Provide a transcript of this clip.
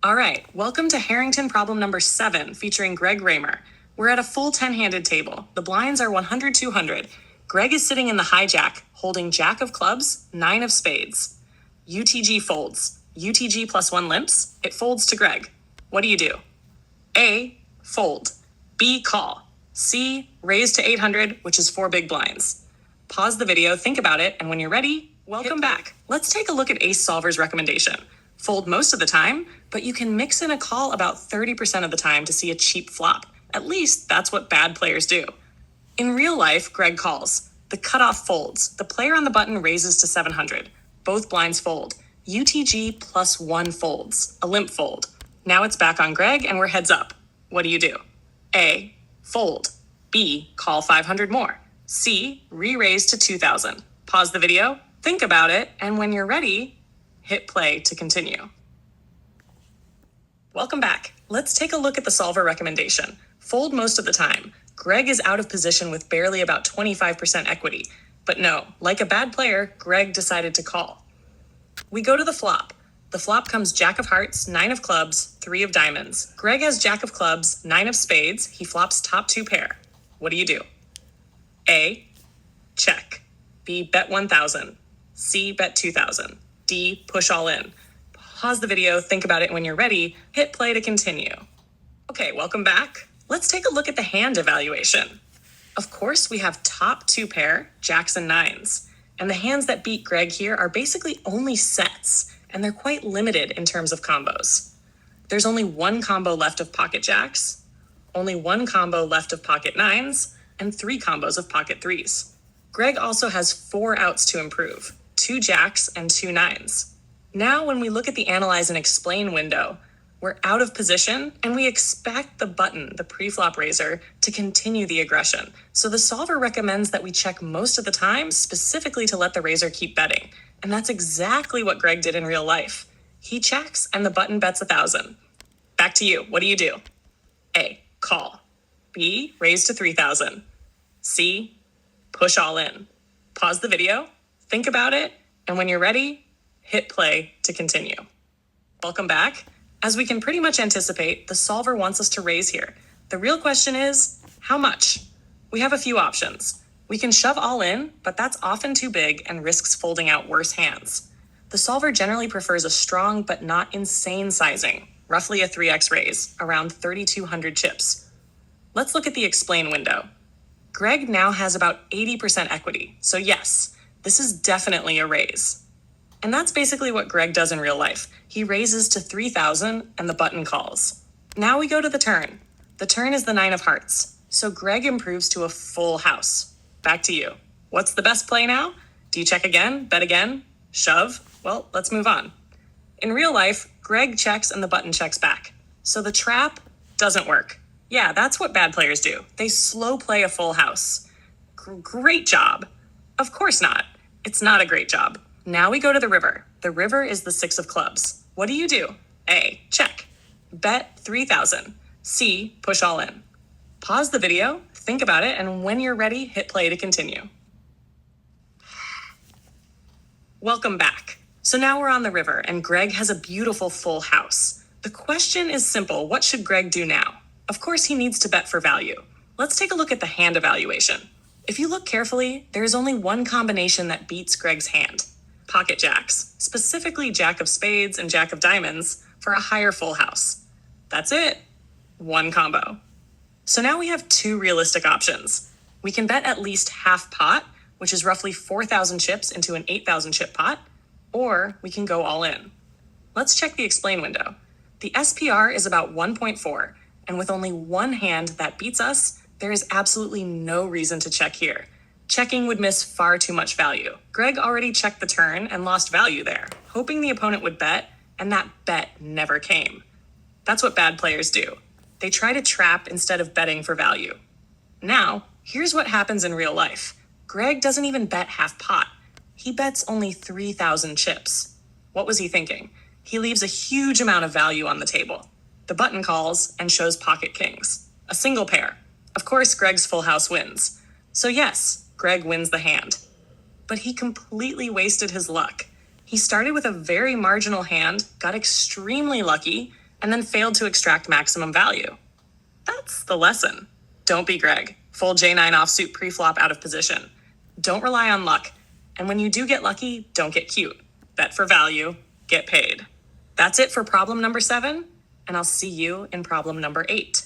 All right, welcome to Harrington Problem number 7, featuring Greg Raymer. We're at a full 10-handed table. The blinds are 100, 200. Greg is sitting in the hijack, holding jack of clubs, 9 of spades. UTG folds. UTG plus 1 limps. It folds to Greg. What do you do? A, fold. B, call. C, raise to 800, which is 4 big blinds. Pause the video, think about it, and when you're ready, welcome back. Let's take a look at Ace Solver's recommendation. Fold most of the time, but you can mix in a call about 30% of the time to see a cheap flop. At least that's what bad players do. In real life, Greg calls. The cutoff folds. The player on the button raises to 700. Both blinds fold. UTG plus 1 folds. A limp fold. Now it's back on Greg and we're heads up. What do? A, fold. B, call 500 more. C, re-raise to 2,000. Pause the video, think about it, and when you're ready, hit play to continue. Welcome back. Let's take a look at the solver recommendation. Fold most of the time. Greg is out of position with barely about 25% equity. But no, like a bad player, Greg decided to call. We go to the flop. The flop comes jack of hearts, 9 of clubs, 3 of diamonds. Greg has jack of clubs, 9 of spades. He flops top 2 pair. What do? A, check. B, bet 1,000. C, bet 2,000. D, push all in. Pause the video, think about it when you're ready, hit play to continue. Okay, welcome back. Let's take a look at the hand evaluation. Of course, we have top 2 pair, jacks and nines. And the hands that beat Greg here are basically only sets, and they're quite limited in terms of combos. There's only 1 combo left of pocket jacks, only 1 combo left of pocket nines, and 3 combos of pocket threes. Greg also has 4 outs to improve, 2 jacks and 2 nines. Now, when we look at the analyze and explain window, we're out of position and we expect the button, the preflop raiser, to continue the aggression. So the solver recommends that we check most of the time, specifically to let the raiser keep betting. And that's exactly what Greg did in real life. He checks and the button bets 1,000. Back to you. What do? A, call. B, raise to 3,000. C, push all in. Pause the video, think about it, and when you're ready, hit play to continue. Welcome back. As we can pretty much anticipate, the solver wants us to raise here. The real question is, how much? We have a few options. We can shove all in, but that's often too big and risks folding out worse hands. The solver generally prefers a strong but not insane sizing, roughly a 3x raise, around 3,200 chips. Let's look at the explain window. Greg now has about 80% equity, so yes, this is definitely a raise. And that's basically what Greg does in real life. He raises to 3,000 and the button calls. Now we go to the turn. The turn is the 9 of hearts, so Greg improves to a full house. Back to you. What's the best play now? Do you check again, bet again, shove? Well, let's move on. In real life, Greg checks and the button checks back. So the trap doesn't work. Yeah, that's what bad players do. They slow play a full house. Great job. Of course not. It's not a great job. Now we go to the river. The river is the 6 of clubs. What do? A, check. Bet 3,000. C, push all in. Pause the video, think about it, and when you're ready, hit play to continue. Welcome back. So now we're on the river, and Greg has a beautiful full house. The question is simple. What should Greg do now? Of course, he needs to bet for value. Let's take a look at the hand evaluation. If you look carefully, there is only 1 combination that beats Greg's hand. Pocket jacks, specifically jack of spades and jack of diamonds, for a higher full house. That's it. 1 combo. So now we have 2 realistic options. We can bet at least half pot, which is roughly 4,000 chips into an 8,000 chip pot, or we can go all in. Let's check the explain window. The SPR is about 1.4, and with only 1 hand that beats us, there is absolutely no reason to check here. Checking would miss far too much value. Greg already checked the turn and lost value there, hoping the opponent would bet, and that bet never came. That's what bad players do. They try to trap instead of betting for value. Now, here's what happens in real life. Greg doesn't even bet half pot. He bets only 3,000 chips. What was he thinking? He leaves a huge amount of value on the table. The button calls and shows pocket kings. A single pair. Of course, Greg's full house wins. So yes, Greg wins the hand. But he completely wasted his luck. He started with a very marginal hand, got extremely lucky, and then failed to extract maximum value. That's the lesson. Don't be Greg. Fold J9 offsuit preflop out of position. Don't rely on luck. And when you do get lucky, don't get cute. Bet for value, get paid. That's it for problem number 7, and I'll see you in problem number 8.